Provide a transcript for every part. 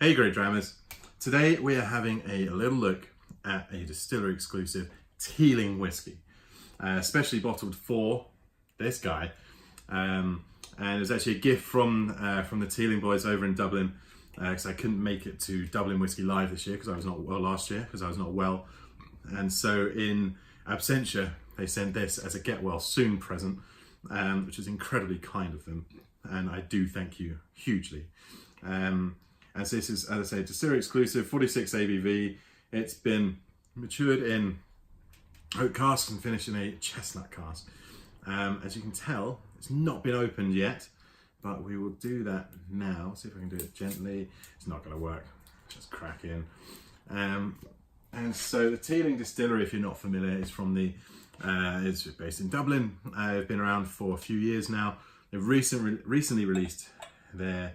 Hey GreatDrams, today we are having a little look at a Distillery exclusive Teeling whiskey, specially bottled for this guy, and it was actually a gift from the Teeling boys over in Dublin, because I couldn't make it to Dublin Whisky Live this year because I was not well last year because I was not well, and so in absentia they sent this as a get well soon present, which is incredibly kind of them, and I do thank you hugely. And so this is, as I say, Distillery exclusive, 46 ABV. It's been matured in oak casks and finished in a chestnut cask. As you can tell, it's not been opened yet, but we will do that now. See if I can do it gently. It's not going to work. Just crack in. And so the Teeling Distillery, if you're not familiar, is from the it's based in Dublin. They've been around for a few years now. They've recently released their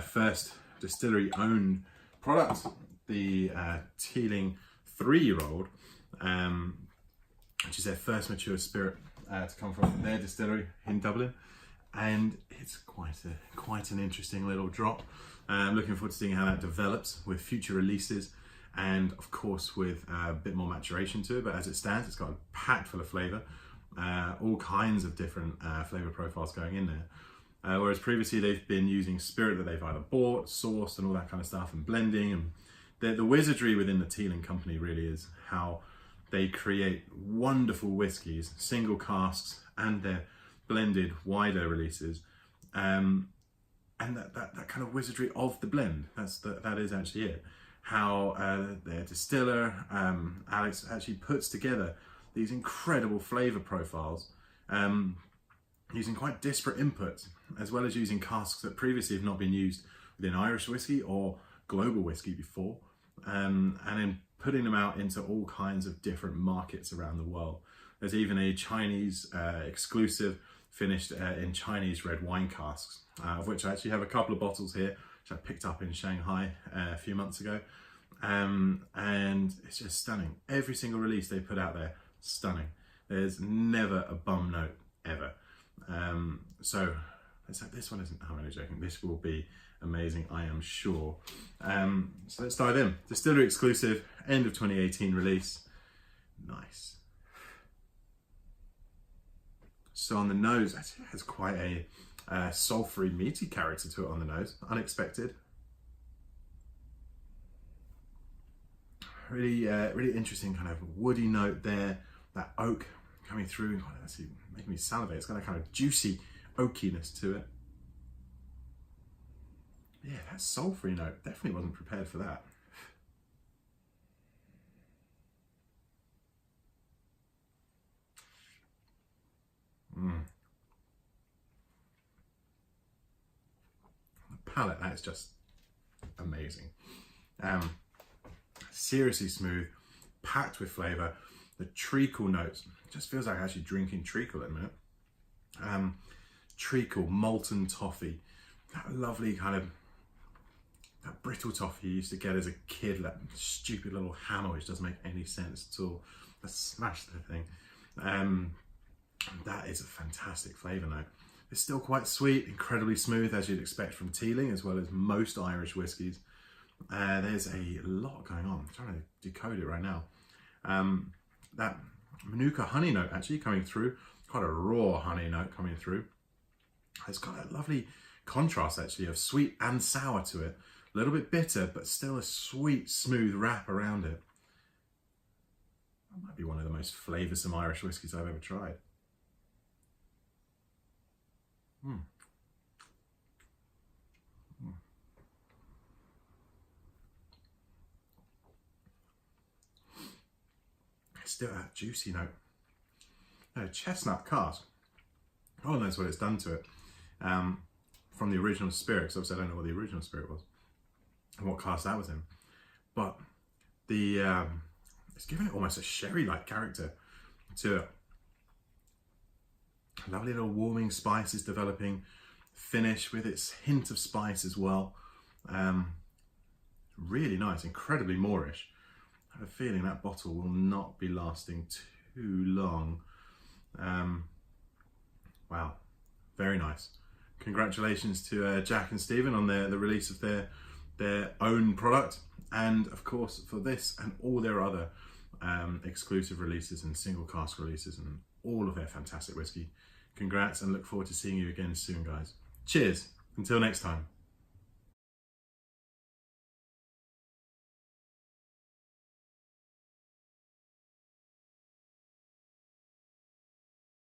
first distillery owned product, the Teeling 3-year-old, which is their first mature spirit to come from their distillery in Dublin, and it's quite an interesting little drop. I'm looking forward to seeing how that develops with future releases, and of course with a bit more maturation to it. But as it stands, it's got a packed full of flavour, all kinds of different flavour profiles going in there. Whereas previously they've been using spirit that they've either bought, sourced, and all that kind of stuff, and blending. And the wizardry within the Teeling company really is how they create wonderful whiskies, single casks, and their blended wider releases. And that kind of wizardry of the blend, that is actually it. How their distiller, Alex, actually puts together these incredible flavour profiles, using quite disparate inputs, as well as using casks that previously have not been used within Irish whiskey or global whiskey before, and then putting them out into all kinds of different markets around the world. There's even a Chinese exclusive finished in Chinese red wine casks, of which I actually have a couple of bottles here, which I picked up in Shanghai a few months ago, and it's just stunning. Every single release they put out there, stunning. There's never a bum note, ever. So this one isn't, I'm only joking, this will be amazing, I am sure. So let's dive in. Distillery exclusive, end of 2018 release. Nice. So on the nose, actually has quite a sulphury, meaty character to it on the nose, unexpected. Really interesting kind of woody note there, that oak coming through, actually making me salivate. It's got a kind of juicy oakiness to it. Yeah, that sulphury note, definitely wasn't prepared for that. The palate, that is just amazing. Seriously smooth, packed with flavour. The treacle notes, just feels like actually drinking treacle in a minute. Treacle, molten toffee, that lovely kind of, that brittle toffee you used to get as a kid, that stupid little hammer which doesn't make any sense at all. I smashed the thing. That is a fantastic flavour note. It's still quite sweet, incredibly smooth, as you'd expect from Teeling, as well as most Irish whiskies. There's a lot going on. I'm trying to decode it right now. That Manuka honey note actually coming through, quite a raw honey note coming through. It's got a lovely contrast actually of sweet and sour to it. A little bit bitter, but still a sweet, smooth wrap around it. That might be one of the most flavoursome Irish whiskies I've ever tried. Still that juicy note. Chestnut cask. God knows what it's done to it. From the original spirit, because obviously I don't know what the original spirit was and what cask that was in. But the it's giving it almost a sherry-like character to it. Lovely little warming spices developing, finish with its hint of spice as well. Really nice, incredibly Moorish. I have a feeling that bottle will not be lasting too long. Wow, very nice. Congratulations to Jack and Stephen on the release of their their own product, and of course for this and all their other exclusive releases and single cask releases and all of their fantastic whiskey. Congrats, and look forward to seeing you again soon, guys. Cheers, until next time.